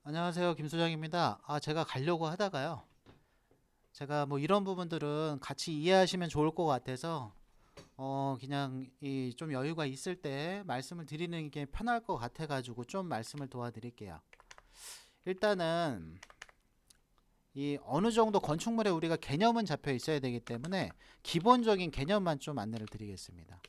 안녕하세요. 김소장입니다. 제가 가려고 하다가요. 제가 뭐 이런 부분들은 같이 이해하시면 좋을 것 같아서 그냥 이 좀 여유가 있을 때 말씀을 드리는 게 편할 것 같아 가지고 좀 말씀을 도와드릴게요. 일단은 이 어느 정도 건축물에 우리가 개념은 잡혀 있어야 되기 때문에 기본적인 개념만 좀 안내를 드리겠습니다.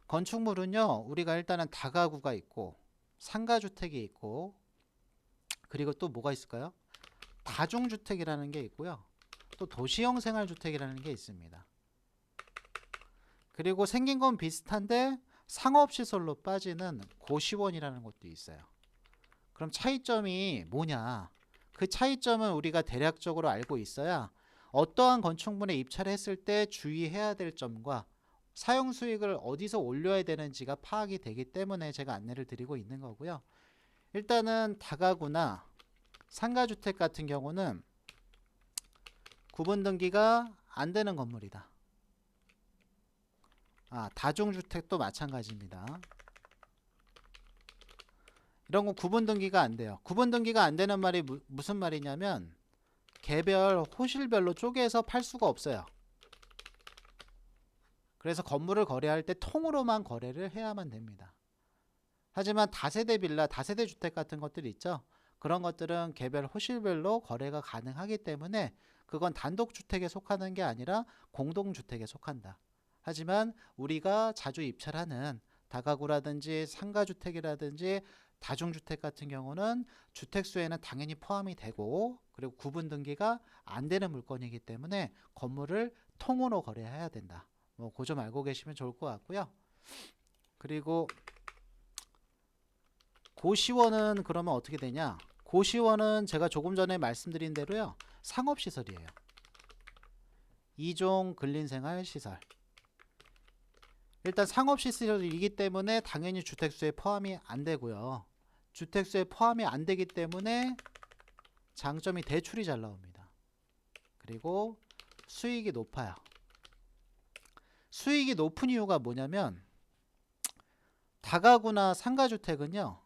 건축물은요, 우리가 일단은 다가구가 있고 상가주택이 있고 그리고 또 뭐가 있을까요? 다중주택이라는 게 있고요. 또 도시형 생활주택이라는 게 있습니다. 그리고 생긴 건 비슷한데 상업시설로 빠지는 고시원이라는 것도 있어요. 그럼 차이점이 뭐냐? 그 차이점은 우리가 대략적으로 알고 있어야 어떠한 건축물에 입찰을 했을 때 주의해야 될 점과 사용 수익을 어디서 올려야 되는지가 파악이 되기 때문에 제가 안내를 드리고 있는 거고요. 일단은 다가구나 상가주택 같은 경우는 구분 등기가 안 되는 건물이다. 다중주택도 마찬가지입니다. 이런 건 구분 등기가 안 돼요. 구분 등기가 안 되는 말이 무슨 말이냐면 개별 호실별로 쪼개서 팔 수가 없어요. 그래서 건물을 거래할 때 통으로만 거래를 해야만 됩니다. 하지만 다세대 빌라, 다세대 주택 같은 것들 있죠. 그런 것들은 개별 호실별로 거래가 가능하기 때문에 그건 단독주택에 속하는 게 아니라 공동주택에 속한다. 하지만 우리가 자주 입찰하는 다가구라든지 상가주택이라든지 다중주택 같은 경우는 주택수에는 당연히 포함이 되고 그리고 구분 등기가 안 되는 물건이기 때문에 건물을 통으로 거래해야 된다. 뭐 그 점 알고 계시면 좋을 것 같고요. 그리고 고시원은 그러면 어떻게 되냐? 고시원은 제가 조금 전에 말씀드린 대로요. 상업시설이에요. 이종 근린생활시설. 일단 상업시설이기 때문에 당연히 주택수에 포함이 안 되고요. 주택수에 포함이 안 되기 때문에 장점이 대출이 잘 나옵니다. 그리고 수익이 높아요. 수익이 높은 이유가 뭐냐면 다가구나 상가주택은요.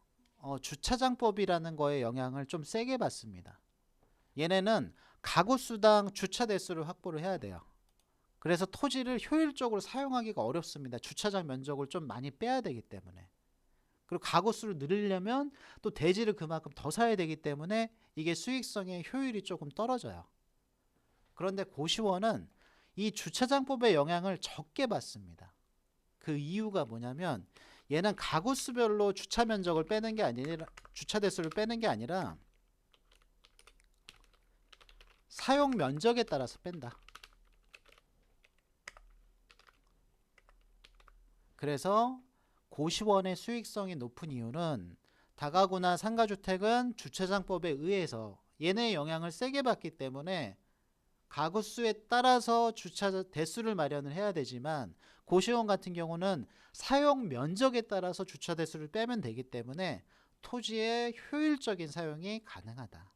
주차장법이라는 거에 영향을 좀 세게 받습니다. 얘네는 가구수당 주차 대수를 확보를 해야 돼요. 그래서 토지를 효율적으로 사용하기가 어렵습니다. 주차장 면적을 좀 많이 빼야 되기 때문에. 그리고 가구수를 늘리려면 또 대지를 그만큼 더 사야 되기 때문에 이게 수익성의 효율이 조금 떨어져요. 그런데 고시원은 이 주차장법의 영향을 적게 받습니다. 그 이유가 뭐냐면 얘는 가구수별로 주차 면적을 빼는 게 아니라 주차 대수를 빼는 게 아니라 사용 면적에 따라서 뺀다. 그래서 고시원의 수익성이 높은 이유는 다가구나 상가주택은 주차장법에 의해서 얘네의 영향을 세게 받기 때문에 가구 수에 따라서 주차 대수를 마련을 해야 되지만 고시원 같은 경우는 사용 면적에 따라서 주차 대수를 빼면 되기 때문에 토지의 효율적인 사용이 가능하다.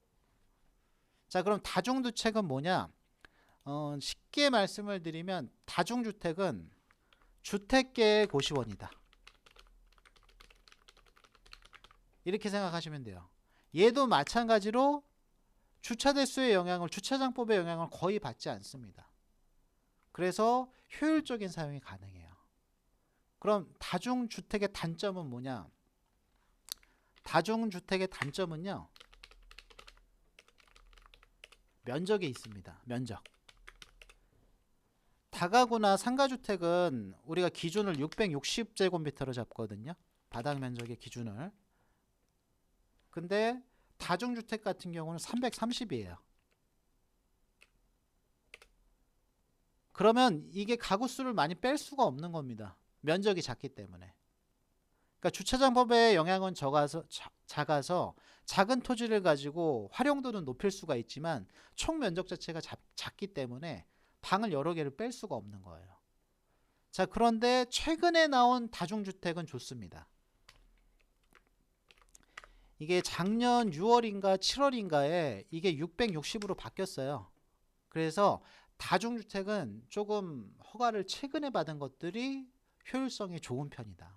자, 그럼 다중주택은 뭐냐? 쉽게 말씀을 드리면 다중주택은 주택계의 고시원이다. 이렇게 생각하시면 돼요. 얘도 마찬가지로 주차 대수의 영향을 주차장법의 영향을 거의 받지 않습니다. 그래서 효율적인 사용이 가능해요. 그럼 다중주택의 단점은 뭐냐? 다중주택의 단점은요. 면적에 있습니다. 면적. 다가구나 상가주택은 우리가 기준을 660제곱미터로 잡거든요. 바닥 면적의 기준을. 근데 다중주택 같은 경우는 330이에요. 그러면 이게 가구 수를 많이 뺄 수가 없는 겁니다. 면적이 작기 때문에. 그러니까 주차장법의 영향은 작아서 작은 토지를 가지고 활용도는 높일 수가 있지만 총 면적 자체가 작기 때문에 방을 여러 개를 뺄 수가 없는 거예요. 자, 그런데 최근에 나온 다중주택은 좋습니다. 이게 작년 6월인가 7월인가에 이게 660으로 바뀌었어요. 그래서 다중주택은 조금 허가를 최근에 받은 것들이 효율성이 좋은 편이다.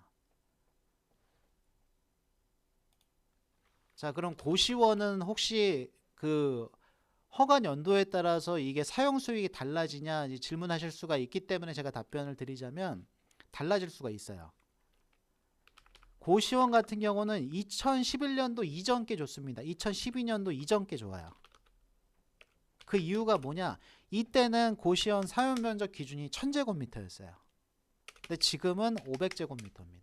자, 그럼 고시원은 혹시 그 허가 연도에 따라서 이게 사용 수익이 달라지냐 이제 질문하실 수가 있기 때문에 제가 답변을 드리자면 달라질 수가 있어요. 고시원 같은 경우는 2011년도 이전 게 좋습니다. 2012년도 이전 게 좋아요. 그 이유가 뭐냐? 이때는 고시원 사용 면적 기준이 1000제곱미터였어요. 근데 지금은 500제곱미터입니다.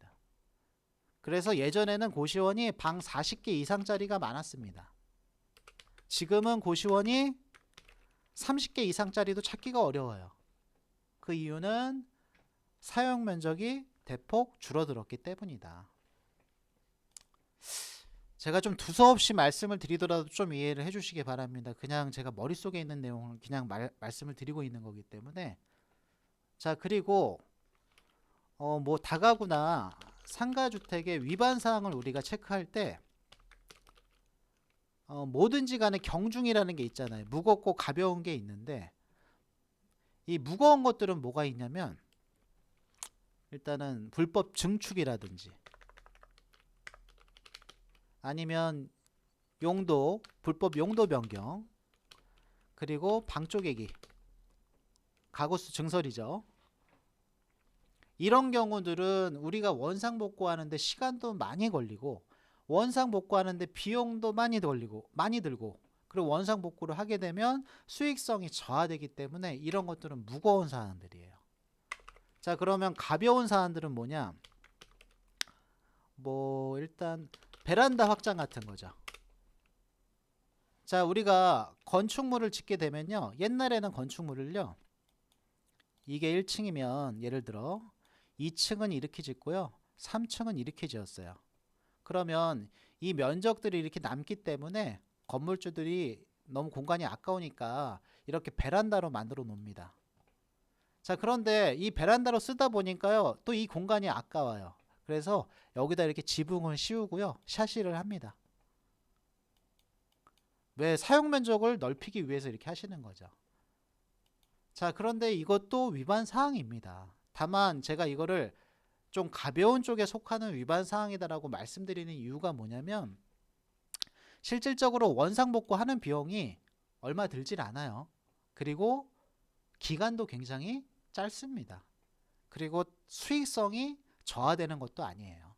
그래서 예전에는 고시원이 방 40개 이상짜리가 많았습니다. 지금은 고시원이 30개 이상짜리도 찾기가 어려워요. 그 이유는 사용 면적이 대폭 줄어들었기 때문이다. 제가 좀 두서없이 말씀을 드리더라도 좀 이해를 해주시기 바랍니다. 그냥 제가 머릿속에 있는 내용을 그냥 말씀을 드리고 있는 거기 때문에. 자, 그리고 뭐 다가구나 상가주택의 위반 사항을 우리가 체크할 때 뭐든지 간에 경중이라는 게 있잖아요. 무겁고 가벼운 게 있는데 이 무거운 것들은 뭐가 있냐면 일단은 불법 증축이라든지 아니면 용도, 불법 용도 변경, 그리고 방 쪼개기, 가구수 증설이죠. 이런 경우들은 우리가 원상복구하는데 시간도 많이 걸리고 원상복구하는데 비용도 많이 들고 그리고 원상복구를 하게 되면 수익성이 저하되기 때문에 이런 것들은 무거운 사안들이에요. 자, 그러면 가벼운 사안들은 뭐냐? 뭐 일단 베란다 확장 같은 거죠. 자, 우리가 건축물을 짓게 되면요, 옛날에는 건축물을요, 이게 1층이면 예를 들어 2층은 이렇게 짓고요 3층은 이렇게 지었어요. 그러면 이 면적들이 이렇게 남기 때문에 건물주들이 너무 공간이 아까우니까 이렇게 베란다로 만들어 놓습니다. 자, 그런데 이 베란다로 쓰다 보니까요 또 이 공간이 아까워요. 그래서 여기다 이렇게 지붕을 씌우고요 샤시를 합니다. 왜? 사용 면적을 넓히기 위해서 이렇게 하시는 거죠. 자, 그런데 이것도 위반 사항입니다. 다만 제가 이거를 좀 가벼운 쪽에 속하는 위반 사항이다라고 말씀드리는 이유가 뭐냐면 실질적으로 원상복구 하는 비용이 얼마 들질 않아요. 그리고 기간도 굉장히 짧습니다. 그리고 수익성이 저하되는 것도 아니에요.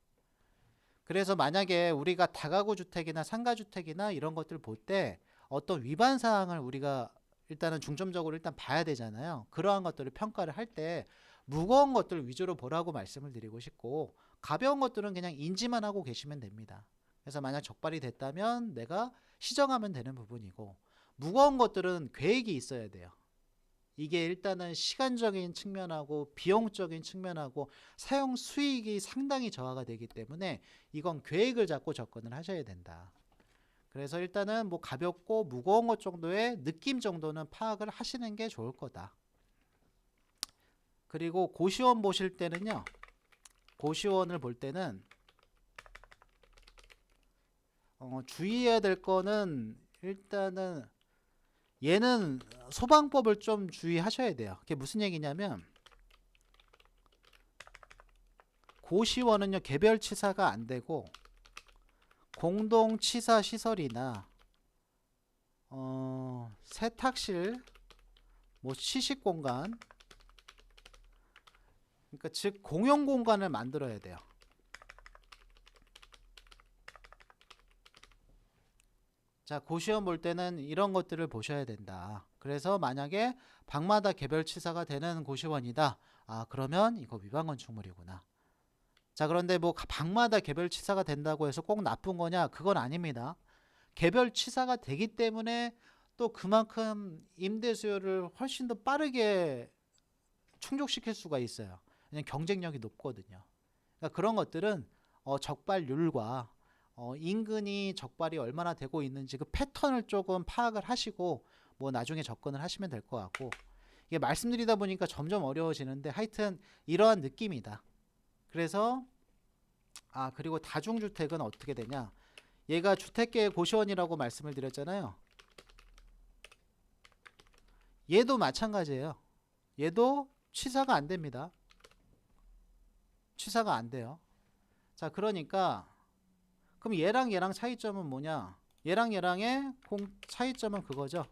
그래서 만약에 우리가 다가구 주택이나 상가주택이나 이런 것들 볼 때 어떤 위반 사항을 우리가 일단은 중점적으로 일단 봐야 되잖아요. 그러한 것들을 평가를 할 때 무거운 것들 위주로 보라고 말씀을 드리고 싶고 가벼운 것들은 그냥 인지만 하고 계시면 됩니다. 그래서 만약 적발이 됐다면 내가 시정하면 되는 부분이고 무거운 것들은 계획이 있어야 돼요. 이게 일단은 시간적인 측면하고 비용적인 측면하고 사용 수익이 상당히 저하가 되기 때문에 이건 계획을 잡고 접근을 하셔야 된다. 그래서 일단은 뭐 가볍고 무거운 것 정도의 느낌 정도는 파악을 하시는 게 좋을 거다. 그리고 고시원 보실 때는요, 고시원을 볼 때는 주의해야 될 거는 일단은 얘는 소방법을 좀 주의하셔야 돼요. 그게 무슨 얘기냐면 고시원은요 개별 치사가 안 되고 공동 치사 시설이나 세탁실, 뭐 시식 공간, 그러니까 즉 공용 공간을 만들어야 돼요. 자, 고시원 볼 때는 이런 것들을 보셔야 된다. 그래서 만약에 방마다 개별 치사가 되는 고시원이다. 아, 그러면 이거 위반 건축물이구나. 자, 그런데 뭐 방마다 개별 치사가 된다고 해서 꼭 나쁜 거냐? 그건 아닙니다. 개별 치사가 되기 때문에 또 그만큼 임대 수요를 훨씬 더 빠르게 충족시킬 수가 있어요. 왜냐면 경쟁력이 높거든요. 그러니까 그런 것들은 적발률과 인근이 적발이 얼마나 되고 있는지 그 패턴을 조금 파악을 하시고 뭐 나중에 접근을 하시면 될 것 같고, 이게 말씀드리다 보니까 점점 어려워지는데 하여튼 이러한 느낌이다. 그래서 그리고 다중주택은 어떻게 되냐, 얘가 주택계의 고시원이라고 말씀을 드렸잖아요. 얘도 마찬가지예요. 얘도 취사가 안 됩니다. 취사가 안 돼요. 자, 그러니까 그럼 얘랑 얘랑 차이점은 뭐냐? 얘랑 얘랑의 차이점은 그거죠.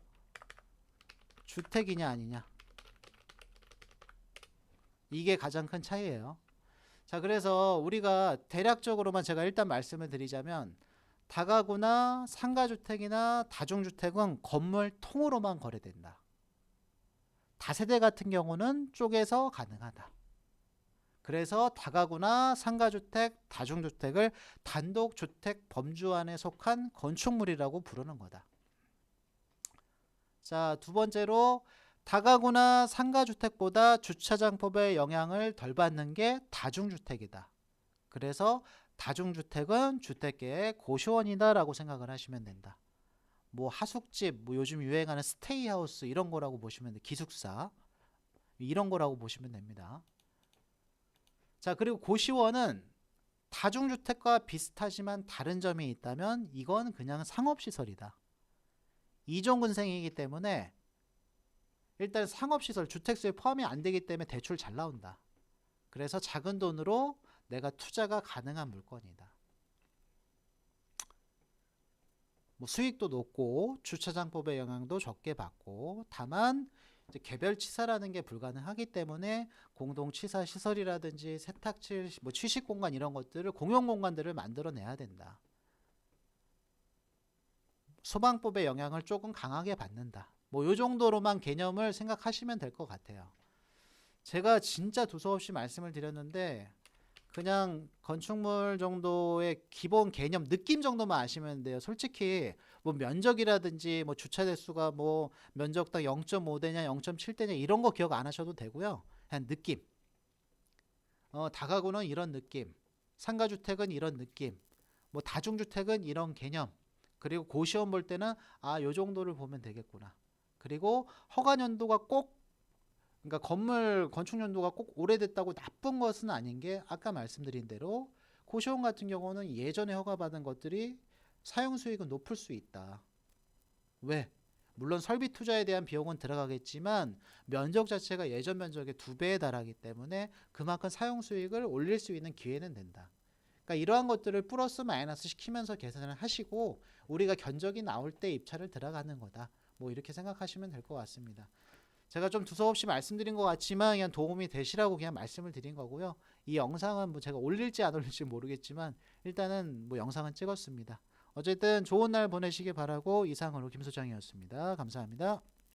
주택이냐 아니냐. 이게 가장 큰 차이예요. 자, 그래서 우리가 대략적으로만 제가 일단 말씀을 드리자면 다가구나 상가주택이나 다중주택은 건물 통으로만 거래된다. 다세대 같은 경우는 쪼개서 가능하다. 그래서 다가구나 상가주택, 다중주택을 단독주택 범주 안에 속한 건축물이라고 부르는 거다. 자, 두 번째로 다가구나 상가주택보다 주차장법의 영향을 덜 받는 게 다중주택이다. 그래서 다중주택은 주택계의 고시원이다 라고 생각을 하시면 된다. 뭐 하숙집, 뭐 요즘 유행하는 스테이하우스 이런 거라고 보시면 돼. 기숙사 이런 거라고 보시면 됩니다. 자, 그리고 고시원은 다중주택과 비슷하지만 다른 점이 있다면 이건 그냥 상업시설이다. 이종근생이기 때문에 일단 상업시설, 주택수에 포함이 안 되기 때문에 대출 잘 나온다. 그래서 작은 돈으로 내가 투자가 가능한 물건이다. 뭐 수익도 높고 주차장법의 영향도 적게 받고 다만 이제 개별치사라는 게 불가능하기 때문에 공동치사 시설이라든지 세탁실, 뭐 취식공간 이런 것들을 공용공간들을 만들어내야 된다. 소방법의 영향을 조금 강하게 받는다. 뭐 요 정도로만 개념을 생각하시면 될 것 같아요. 제가 진짜 두서없이 말씀을 드렸는데 그냥 건축물 정도의 기본 개념 느낌 정도만 아시면 돼요. 솔직히 뭐 면적이라든지 뭐 주차 대수가 뭐 면적당 0.5대냐 0.7대냐 이런 거 기억 안 하셔도 되고요. 그냥 느낌. 다가구는 이런 느낌. 상가주택은 이런 느낌. 뭐 다중주택은 이런 개념. 그리고 고시원 볼 때는 요 정도를 보면 되겠구나. 그리고 허가 연도가 꼭 그러니까 건물 건축 연도가 꼭 오래됐다고 나쁜 것은 아닌 게 아까 말씀드린 대로 고시원 같은 경우는 예전에 허가받은 것들이 사용 수익은 높을 수 있다. 왜? 물론 설비 투자에 대한 비용은 들어가겠지만 면적 자체가 예전 면적의 2배에 달하기 때문에 그만큼 사용 수익을 올릴 수 있는 기회는 된다. 그러니까 이러한 것들을 플러스 마이너스 시키면서 계산을 하시고 우리가 견적이 나올 때 입찰을 들어가는 거다. 뭐 이렇게 생각하시면 될 것 같습니다. 제가 좀 두서없이 말씀드린 것 같지만 그냥 도움이 되시라고 그냥 말씀을 드린 거고요. 이 영상은 뭐 제가 올릴지 안 올릴지 모르겠지만 일단은 뭐 영상은 찍었습니다. 어쨌든 좋은 날 보내시길 바라고 이상으로 김소장이었습니다. 감사합니다.